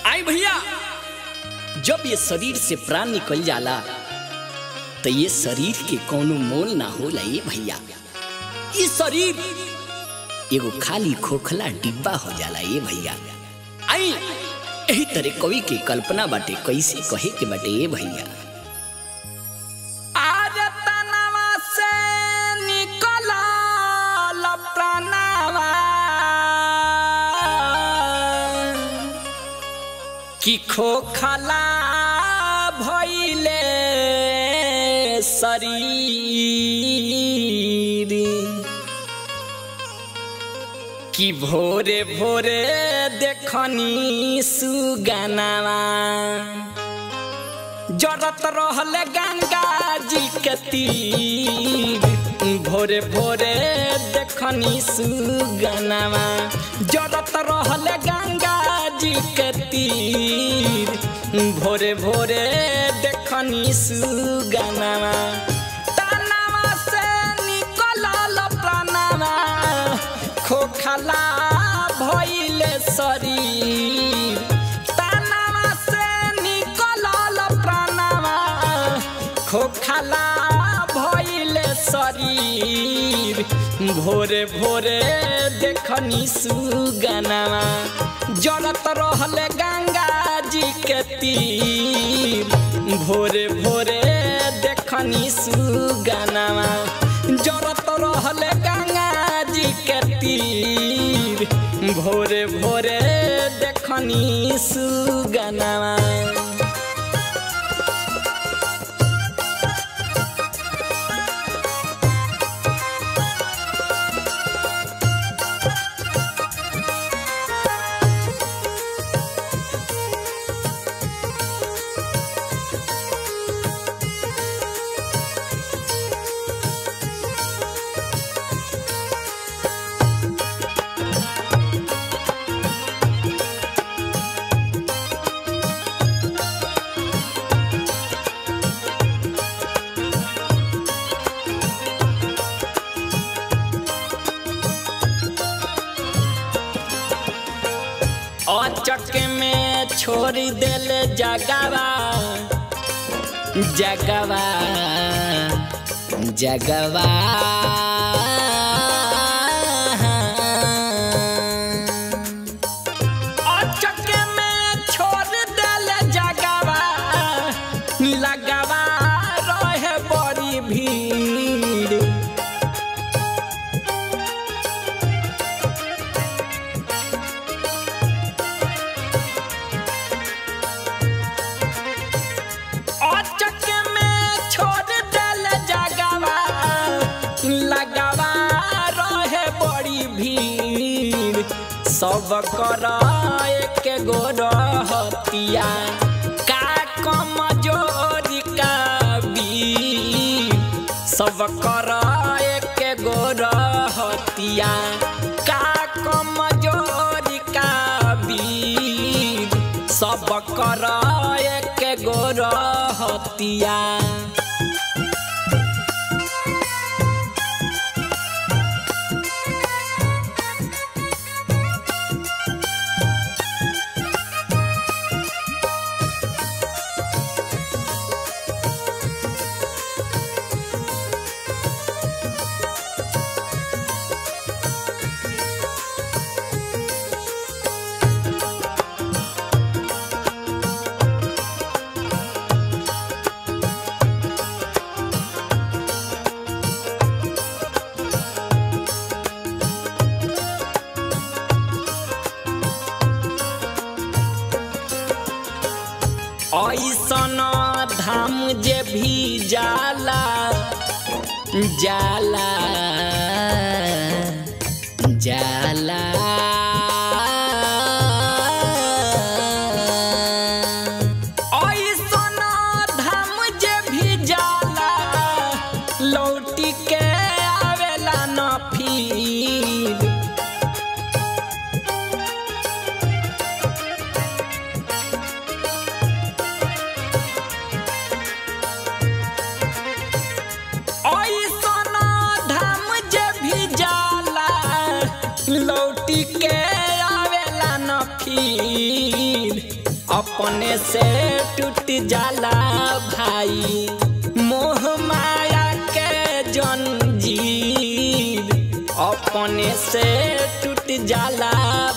आई भैया, जब ये शरीर से प्राण निकल जाला तो ये शरीर के कोनो मोल ना होला। ये भैया, ये शरीर एगो खाली खोखला डिब्बा हो जाला। ये भैया, आई यही तरह कवि के कल्पना बाटे, कैसे कहे के बाटे। ये भैया, कि खोखला भइले शरीर, कि भोरे भोरे देखनी सुगनावा, जरत रहले गंगा जी के तीर। भोरे भोरे देखनी सुगनावा, जरत रहले गंगा जी के तीर। भोरे भोरे देखनी सुगनावा, तनावा से निकलल प्राणवा, खोखला भइले शरीर। तनावा से निकलल प्राणवा, खोखला भइले शरीर। भोरे भोरे देखनी सुगनावा, जरत रहले गंगा जी के तीर। भोरे भोरे देखनी सुगनावा, जरत रहले गंगा जी के तीर। भोरे भोरे देखनी सुगनावा। अचक में छोड़ दिल जगवा, जगवा जगवा। अचक में छोड़ दिल जगवा, लगवा रहे बड़ी भीड़। सब कर एक गो रहतिया, का कमजोरी का बीर। सब कर एक गो रहतिया, का कमजोरी का बीर। सब कर एक गो रहतिया। ऐसन धाम जे भी जाला, जाला जाला। ऐसन धाम जे भी जाला, लौटी के आवेला न फिर। अपने से टूट जाला भाई मोह माया के जंजीर अपने से टूट जाला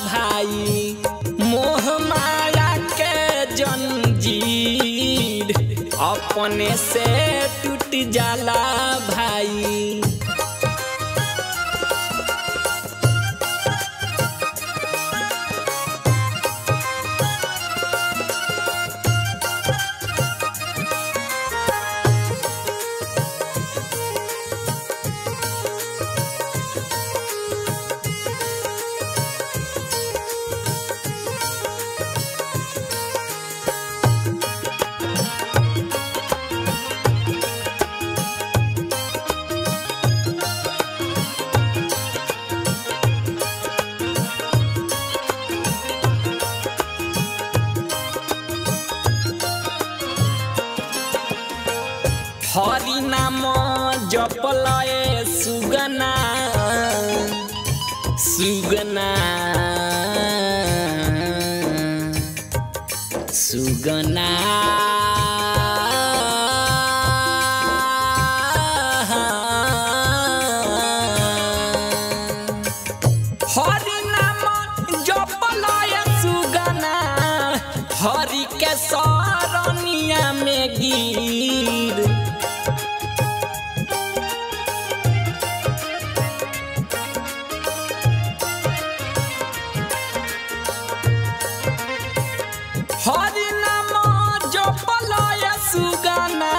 भाई मोह माया के जंजीर अपने से टूट जाला भाई। हरि नाम जपलए सुगना सुगना सुगना हरि नाम जपलए सुगना हरि के सरनिया में गिर हरि नाम जपलए सुगना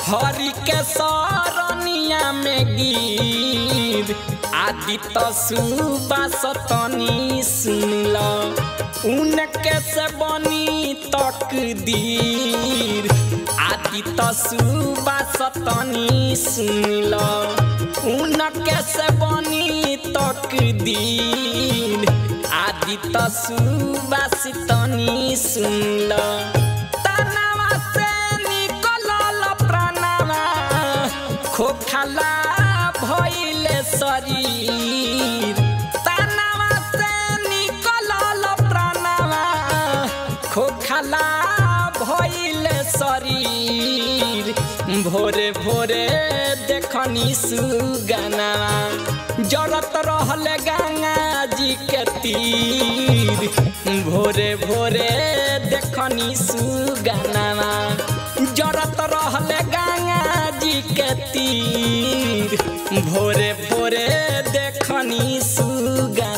हरि के सरनिया में गिर आदित्य सुबास तनी सुनल उनके से बनी तकदीर आदित्य सुबास तनी सुनल उनके से बनी तकदीर आदित्य सुबास तनी सुनल तनावा से निकलल प्राणवा खोखला भइले शरीर तनावा से निकलल प्राणवा खोखला भइले शरीर भोरे भोरे देखनी सुगना जरत रहले गंगा जी के तीर भोरे भोरे देखनी सुगना जरत रहले गंगा जी के तीर भोरे भोरे देखनी सुगना।